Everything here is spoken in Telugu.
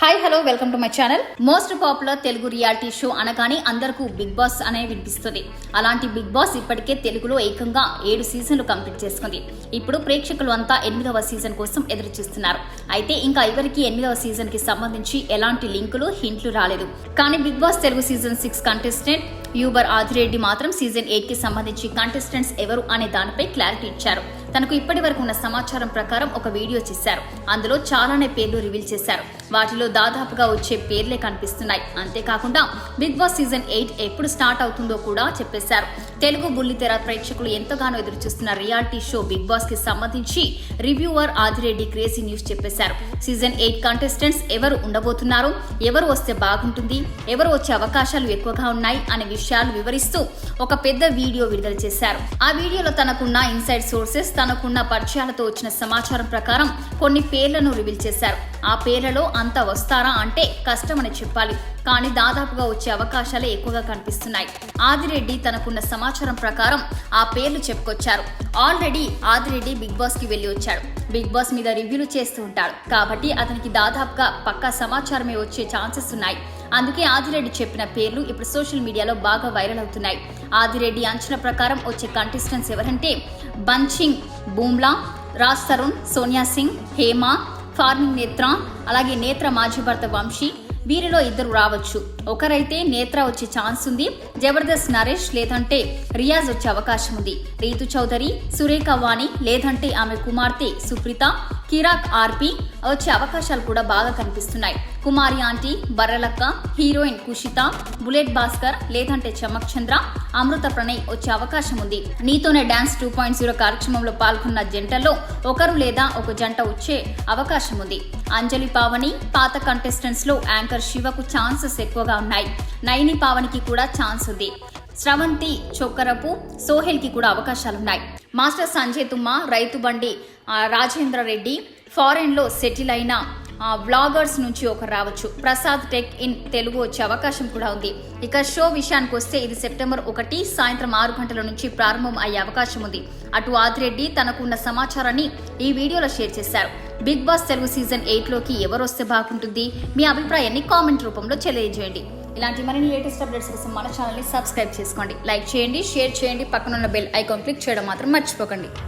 Hi hello welcome to my channel. Most popular Telugu reality show అనగానే అందరికీ బిగ్ బాస్ అనే వినిపిస్తుంది. అలాంటి బిగ్ బాస్ ఇప్పటికే తెలుగులో ఏకంగా 7 సీజన్లు కంప్లీట్ చేసుకుంది. ఇప్పుడు ప్రేక్షకులు అంతా 8వ సీజన్ కోసం ఎదురు చూస్తున్నారు. అయితే ఇంకా ఎవరికి 8వ సీజన్ కి సంబంధించి ఎలాంటి లింకులు హింట్లు రాలేదు. కానీ Bigg Boss Telugu season 6 contestant యూబర్ ఆదిరెడ్డి మాత్రం సీజన్ 8 కి సంబంధించి కంటెస్టెంట్స్ ఎవరు అనే దానిపై క్లారిటీ ఇచ్చారు. తనకు ఇప్పటి వరకు ఉన్న సమాచారం ప్రకారం ఒక వీడియో చేశారు. అందులో చాలానే పేర్లు రివీల్ చేశారు. వాటిలో దాదాపుగా వచ్చే పేర్లే కనిపిస్తున్నాయి. అంతేకాకుండా బిగ్ బాస్ సీజన్ 8 ఎప్పుడు స్టార్ట్ అవుతుందో కూడా చెప్పేశారు. తెలుగు బుల్లితెర ప్రేక్షకులు ఎంతగానో ఎదురు చూస్తున్న రియాలిటీ షో బిగ్ బాస్ కి సంబంధించి రివ్యూవర్ ఆదిరెడ్డి క్రేజీ న్యూస్ చెప్పేశారు. సీజన్ 8 కంటెస్టెంట్స్ ఎవరు ఉండబోతున్నారు, ఎవరు వస్తే బాగుంటుంది, ఎవరు వచ్చే అవకాశాలు ఎక్కువగా ఉన్నాయి అనే విషయాలు వివరిస్తూ ఒక పెద్ద వీడియో విడుదల చేశారు. ఆ వీడియోలో తనకున్న ఇన్సైడ్ సోర్సెస్, తనకున్న పరిచయాలతో వచ్చిన సమాచారం ప్రకారం కొన్ని పేర్లను రివీల్ చేశారు. ఆ పేర్లలో అంత వస్తారా అంటే కష్టమని చెప్పాలి. కానీ దాదాపుగా వచ్చే అవకాశాలే ఎక్కువగా కనిపిస్తున్నాయి. ఆదిరెడ్డి తనకున్న సమాచారం ప్రకారం ఆ పేర్లు చెప్పుకొచ్చారు. ఆల్రెడీ ఆదిరెడ్డి బిగ్ బాస్ కి వెళ్లి వచ్చాడు. బిగ్ బాస్ మీద రివ్యూలు చేస్తూ ఉంటాడు కాబట్టి అతనికి దాదాపుగా పక్కా సమాచారమే వచ్చే ఛాన్సెస్ ఉన్నాయి. అందుకే ఆదిరెడ్డి చెప్పిన పేర్లు ఇప్పుడు సోషల్ మీడియాలో బాగా వైరల్ అవుతున్నాయి. ఆదిరెడ్డి అంచనా ప్రకారం వచ్చే కంటెస్టెంట్స్ ఎవరంటే బంచింగ్ బూమ్లా, రాజ్ తరుణ్, సోనియా సింగ్, హేమ, ఫార్మింగ్ నేత్ర, అలాగే నేత్ర మాజీ భర్త వంశీ. వీరిలో ఇద్దరు రావచ్చు. ఒకరైతే నేత్ర వచ్చే ఛాన్స్ ఉంది. జబర్దస్త్ నరేష్ లేదంటే రియాజ్ వచ్చే అవకాశం ఉంది. రీతు చౌదరి, సురేఖ వాణి లేదంటే ఆమె కుమార్తె సుప్రీత, కిరాక్ ఆర్పి వచ్చే అవకాశాలు కూడా బాగా కనిపిస్తున్నాయి. Kumari aunty, Barrelakka, heroine Kushitha, bullet Bhaskar లేదంటే చమక్ చంద్ర, అమృత ప్రణయ్ వచ్చే అవకాశం ఉంది. నీతోనే డాన్స్ 2.0 కార్యక్రమంలో పాల్గొన్న జంటల్లో ఒకరు లేదా ఒక జంట వచ్చే అవకాశం ఉంది. అంజలి పావని, పాత కంటెస్టెంట్స్ లో యాంకర్ శివకు ఛాన్సెస్ ఎక్కువగా ఉన్నాయి. నైని పావనికి కూడా ఛాన్స్ ఉంది. స్రవంతి చొక్కరపు, సోహెల్ కి కూడా అవకాశాలున్నాయి. మాస్టర్ సంజయ్ తుమ్మ, రైతు బండి రాజేంద్ర రెడ్డి, ఫారెన్ లో సెటిల్ అయిన వ్లాగర్స్ నుంచి ఒకరు రావచ్చు. ప్రసాద్ టెక్ ఇన్ తెలుగు వచ్చే అవకాశం కూడా ఉంది. ఇక షో విషయానికి వస్తే ఇది సెప్టెంబర్ 1 సాయంత్రం 6 గంటల నుంచి ప్రారంభం అయ్యే అవకాశం ఉంది. అటు ఆదిరెడ్డి తనకున్న సమాచారాన్ని ఈ వీడియోలో షేర్ చేశారు. బిగ్ బాస్ తెలుగు సీజన్ 8లోకి ఎవరు వస్తే బాగుంటుంది, మీ అభిప్రాయాన్ని కామెంట్ రూపంలో తెలియజేయండి. ఇలాంటి మరిన్ని లేటెస్ట్ అప్డేట్స్ కోసం మన ఛానల్ని సబ్స్క్రైబ్ చేసుకోండి, లైక్ చేయండి, షేర్ చేయండి, పక్కనున్న బెల్ ఐకాన్ క్లిక్ చేయడం మాత్రం మర్చిపోకండి.